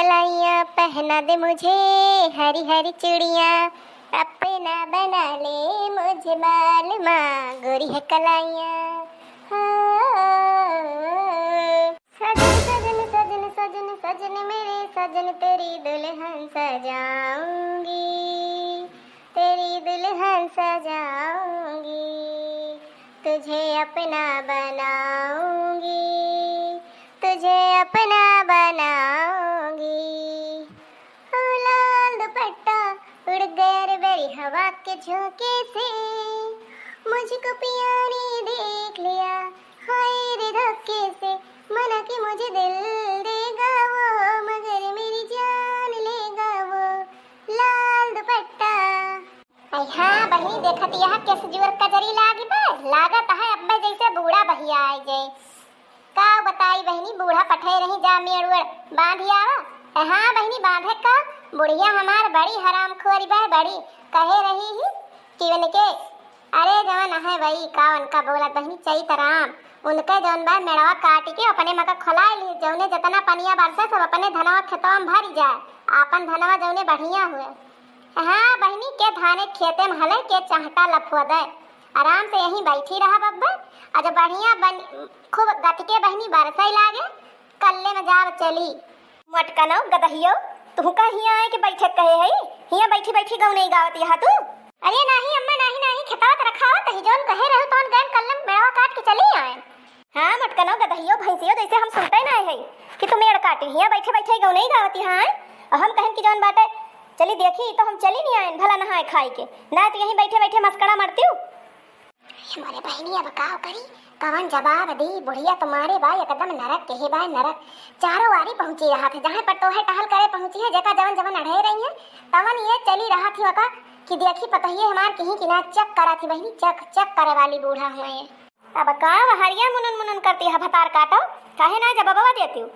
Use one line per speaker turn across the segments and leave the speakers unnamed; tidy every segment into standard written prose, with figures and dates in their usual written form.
कलाइयाँ, पहना दे मुझे हरी हरी चूड़ियाँ, अपना बना ले मुझे मालूमा, गोरी है कलाइयाँ। हाँ। सजन सजन सजन सजन सजन मेरे सजन, तेरी दुल्हन सजाऊंगी, तेरी दुल्हन सजाऊंगी, तुझे अपना बनाऊंगी, तुझे अपना बनाऊंगी। ओ लाल दुपट्टा उड़ गया रे मेरी हवा के झोंके से, मुझको पिया ने देख लिया हाय रे धक्के से, मना कि मुझे दिल देगा वो, मगर मेरी जान लेगा वो लाल दुपट्टा। आई हाँ बहनी, देखत यह किस जुर का जरी लागी बस, लागत है अब मैं जैसे बूढ़ा भैया आए जे। का बताई बहनी, बूढ़ा पठे रही जा मेड़ुड़ बांधी आवा। हाँ बहनी बांधे का, बुढ़िया हमार बड़ी हराम खोरी बा, बड़ी कहे रही ही कि उनके अरे जवन है भाई कावन का बोलत बहनी चैत राम, उनके जौन बा मेड़वा काट के अपने मका खलाए ली, जौने जतना पनिया बरसे सब अपने धनवा खेतवा में भरी जाए, आपन धनवा जौने बढ़िया हुए। हाँ बहनी के धाने खेते में हले के चाहता लफुआ दे, आराम से यहीं बैठी रहा बब्बा, आज बढ़िया बन खूब गत के बहनी बरसाई लागे, कल्ले में जाव चली। मटकनो गदहियो तू का हिया आए के बैठे कहे है, हिया बैठी बैठी गौ नहीं गावत यहां तू। अरे नहीं अम्मा नहीं नहीं, खेतवा रखावत ही जौन कहे रहो तौन गन कल्ले मेड़वा काट के चली आए। हाँ मटकनो गदहियो भैंसियो जैसे हम सुनते ना है कि तू मेड़ काटी, हिया बैठे बैठे गौ नहीं गावत यहां, हम कहन की जौन बाटे चली देखी तो हम चली नहीं आए भला नहाए खाए के, ना तो यहीं बैठे बैठे मस्कड़ा मारती हूँ। हमारे बहनी अब का करी, कवन जवाब दी, बुढ़िया तुम्हारे बा एकदम नरक के बा नरक, चारों वारी पहुंची रहा थे, जहाँ पर टोहे टहल करे पहुंची है, जेका जवन जवन अढ़े रही है तवन ये चली रहा थी वका कि देखी पतहिए हमार कहीं कि ना चक करा थी बहनी, चक चक करे वाली बूढ़ा हुए। अब का हरिया मुनन मुनन करती है भतार काटो, काहे ना जवाबवा देती हूँ।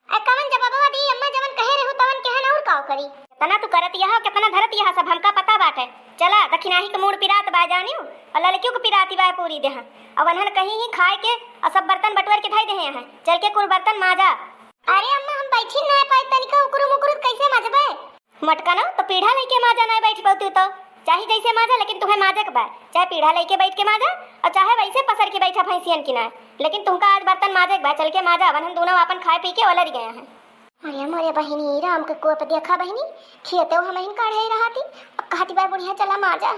कवन जवाबवा दी अम्मा, जवन कहे रहू तवन कहन और काओ करी, तना तू करत यह कितना धरत यह सब हमका पता बाटे। चला दखिनाही के मूड पिरात बा जानियो, और लड़कियों को पिराती बा पूरी देह, अब अनहन कहीं ही खाए के और सब बर्तन बटवर के धाई दे हैं, चल के कुल बर्तन माजा। अरे अम्मा हम बैठी ना पाई तनिका उकुरु मुकुरु कैसे माजबे, मटका ना तो पीढ़ा लेके माजा ना बैठ पाती तो, चाहे जैसे माजा लेकिन तुम्हें माजे के बा, चाहे पीढ़ा लेके बैठ के माजा और चाहे वैसे पसर के बैठा भैंसियन की ना, लेकिन तुमका आज बर्तन माजे के बा, चल के माजा, वरन दोनों अपन खाए पी के उलट गए हैं। अरे मोरे बहनी राम के कोप देखा बहनी, खेते हम इन काढ़े रहा थी, अब कहती बा बुढ़िया चला माजा।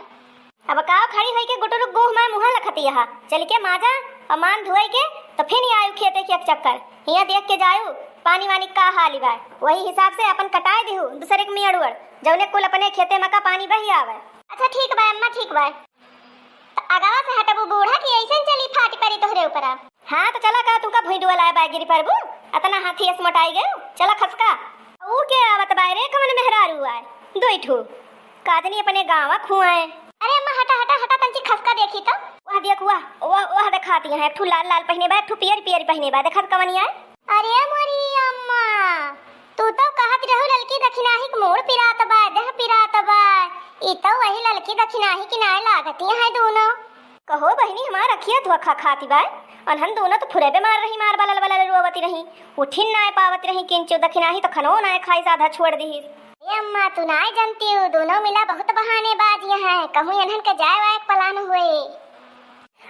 अब का खड़ी होई के गुटुरु गोह में मुंह लखती यहां, चल के माजा और मान धोई के तो फिर ही आयु खेते के चक्कर, हिया देख के जायु पानी वानी का हाली बा, वही हिसाब से अपन कटाए देहु दूसरे के मेड़ुअर, जौने कुल अपने खेते में का पानी बही आवे। अच्छा ठीक बा अम्मा ठीक बा, तो अगवा से हटबू बूढ़ा की ऐसन चली फाटी परी तोहरे ऊपर। हाँ तो चला का तुमका भुई डुआ लाए बागिरी परबू, अतना हाथी एस मोटाई गयो, चला खसका। ऊ के आवत बारे कवन मेहरारू आए, दोइठू कादनी अपने गांवा खुआए। अरे अम्मा हटा हटा हटा तंची खसका देखी तो, वह देख वह दिखाती है, एक ठू लाल लाल पहने बा, एक ठू पियर पियर पहने बा, देखत कवनी आए। अरे मोरी अम्मा तू तो कहत रहू ललकी दखिनाही के मोड़ पिरात बा, देह पिरात बा, ई तो वही ललकी दखिनाही की नाय लागती है दोनों। कहो बहनी हमार रखिया धोखा खाती बा, अनहन दोनों तो फुरे मार रही, मार बलल बलल रोवती रही, उठिन नाय पावत रही, किंचो दखिनाही तो खनो नाय खाई साधा छोड़ दी। ए अम्मा तू नाय जानती हो, दोनों मिला बहुत बहानेबाजियां हैं, कहूं अनहन के जाए वाए पलान हुए।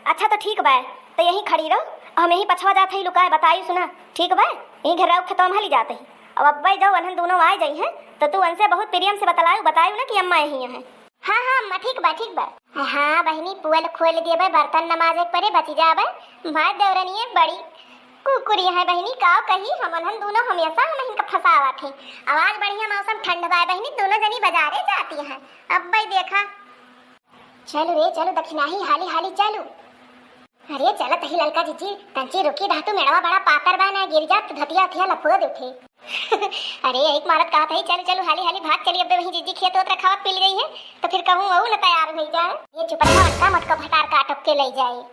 अच्छा तो ठीक बा, तो यहीं खड़ी रहो, हम यहीं पछवा जाते ही लुकाए बताई सुना, ठीक बा यहीं घर रहो खेतों में हली जाते ही, अब अब्बा जाओ अनहन दोनों आ जाई हैं, तो तू उनसे बहुत प्रेम से बतायू ना कि अम्मा यहीं है। हाँ हाँ अम्मा ठीक बा ठीक बा। हाँ बहनी पुअल खोल दिए बे, बर्तन नमाजे परे बची जाबे, भाई देवरनिए बड़ी कुकुरी है बहनी, का कही हम अनहन दोनों हमेशा हम इनका फसावा थे। आवाज बढ़िया मौसम ठंड बा बहनी, दोनों जनी बाजारे जाती हैं, अब भाई देखा चलो रे चलो दखिनाही हाली हाली चलो। अरे चल तही ललका जीजी तंची रुकी धातु मेड़वा बड़ा पातर बा ना गिर जा तो धतिया थिया लफोद उठे। अरे एक मारत कहा था चल चलो हाली हाली भाग चली, अब वही जीजी खेत उतर खावत पी गई है तो फिर कहूँ वह न तैयार हो जाए, ये चुपड़ा मटका मटका भटार का अटक के ले जाए।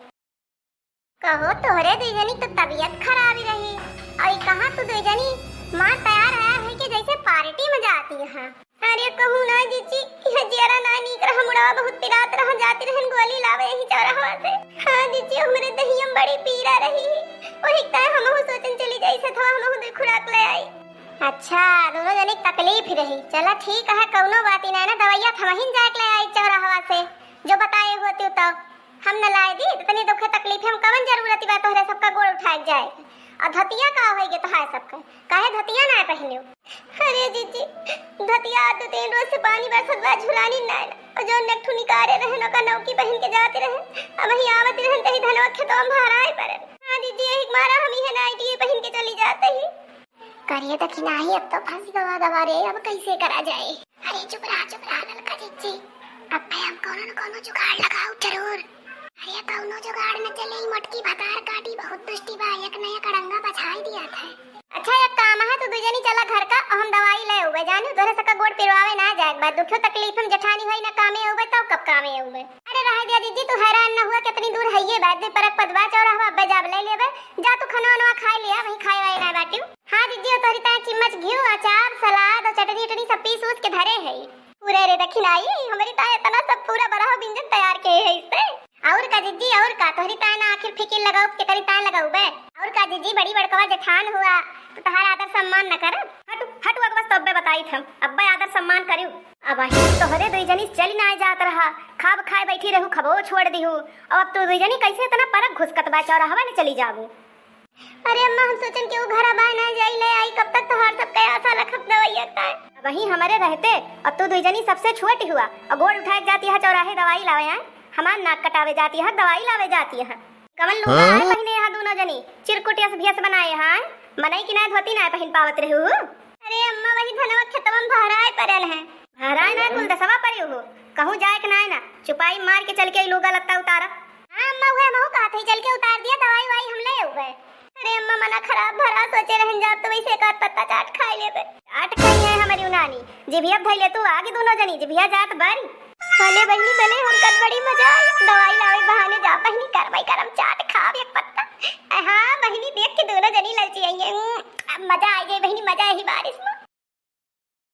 कहो तोहरे दुजनी तो तबीयत खराब ही रही, और कहाँ तू दुजनी माँ तैयार है कि जैसे पार्टी में जाती है। अरे कहूँ ना जीजी यह जरा ना नीक रहा, मुड़वा बहुत पिरात रहा, जाती रहन गोली लावे यही चौराहा से। हाँ जीजी हमरे दहियम बड़ी पीरा रही, वही तय हमहु सोचन चली जैसे था हमहु दे खुराक ले आई। अच्छा, दोनों जने तकलीफ रही। चला ठीक है, कौनो बात ही नहीं ना। दवाइया थमहिन जाए ले आई चौराहवा से जो बताए होती तो हम न लाए दी। इतनी दुख तकलीफ हम कवन जरूरत बा तोहरे सबका गोड़ उठाए जाए। और धतिया का होएगे तो है सबका काहे धतिया ना पहनियो। अरे जीजी धतिया तो 3 रोज से पानी बरसत बा झुलानी ना और जो नेठू निकारे रहे न का नौकी पहन के जाते रहे। अब ही आवत रहन तही धनवा खेतवा में भराए पड़े। हां जीजी एक मारा हम ही है नाइटी पहन के चली जाते ही करिए तो खिनाही। अब तो फांसी दवा रे, अब कैसे करा जाए। अरे चुप रहा ललका जीजी। अब भाई हम कोनो न कोनो जुगाड़ लगाओ जरूर। अरे कौनो जुगाड़ न चले ही मटकी भतार काटी बहुत दुष्टी बा एक नया कड़ंगा बछाई दिया था। अच्छा एक काम है तो दुजनी चला घर का और हम दवाई ले उबे जानू तोरे सका गोड़ पिरवावे ना जाए एक बार दुखो तकलीफ हम जठानी होई ना कामे उबे तो कब कामे उबे। अरे रह दिया दीदी तू हैरान न हुआ कितनी दूर है ये बात दे परक पदवा चौराहा अब्बे जाब ले लेबे जा तू खनवा खाई लिया वही खाए वाई ना बाटी। हां दीदी और तोरी ता चिम्मच घी अचार सलाद और चटनी टनी सब पीस उस के धरे है पूरे रे दखिनाई हमारी ता इतना सब पूरा बड़ा व्यंजन तैयार के है इससे। और का जीजी और का तोहरी ता ना आखिर फिकिर लगाओ के करी ता लगाऊ बे। और का जीजी बड़ी बड़कवा जेठान हुआ तो तहार आदर सम्मान न कर। हटू अगवा तब्बे बताई हम अब्बा आदर सम्मान करियो। अब ही तोहरे दुई जनी चली ना जात रहा खाब खाए बैठी रहू खबो छोड़ दिहू अब तू दुई जनी कैसे इतना परक घुसकत बा चौराहा ने चली जाबू। अरे अम्मा हम सोचन के वो घर बा ना जाई ले आई कब तक तोहार सब के आशा रखब दवाइया का। वही हमारे रहते अब तू दुई जनी सबसे छोटी हुआ और गोड़ उठाए जाती है चौराहे दवाई लावे हैं हमार नाक कटावे जाती है दवाई लावे जाती है। कमल लूगा है पहने यहाँ दोनों जनी चिरकुटिया से भेस बनाए हैं मनई की ना धोती ना पहन पावत रहू। अरे अम्मा वही धनवा खेतवा में भराए परल है भराए ना कुल दसवा परी हो कहूं जाए के ना चुपाई मार के चल के लूगा लगता उतारा। हां अम्मा हुए महू कहा थे चल के उतार दिया दवाई वाई हम ले उबे। अरे अम्मा मना खराब भरा सोचे रहन जाब तो वैसे एक पत्ता चाट खाई लेबे। चाट खाई है हमारी उनानी जिभिया धइले तू आगे दोनों जनी जिभिया जात बारी भले बहनी भले हम कल बड़ी मजा आई दवाई लावे बहाने जा पहनी कार्रवाई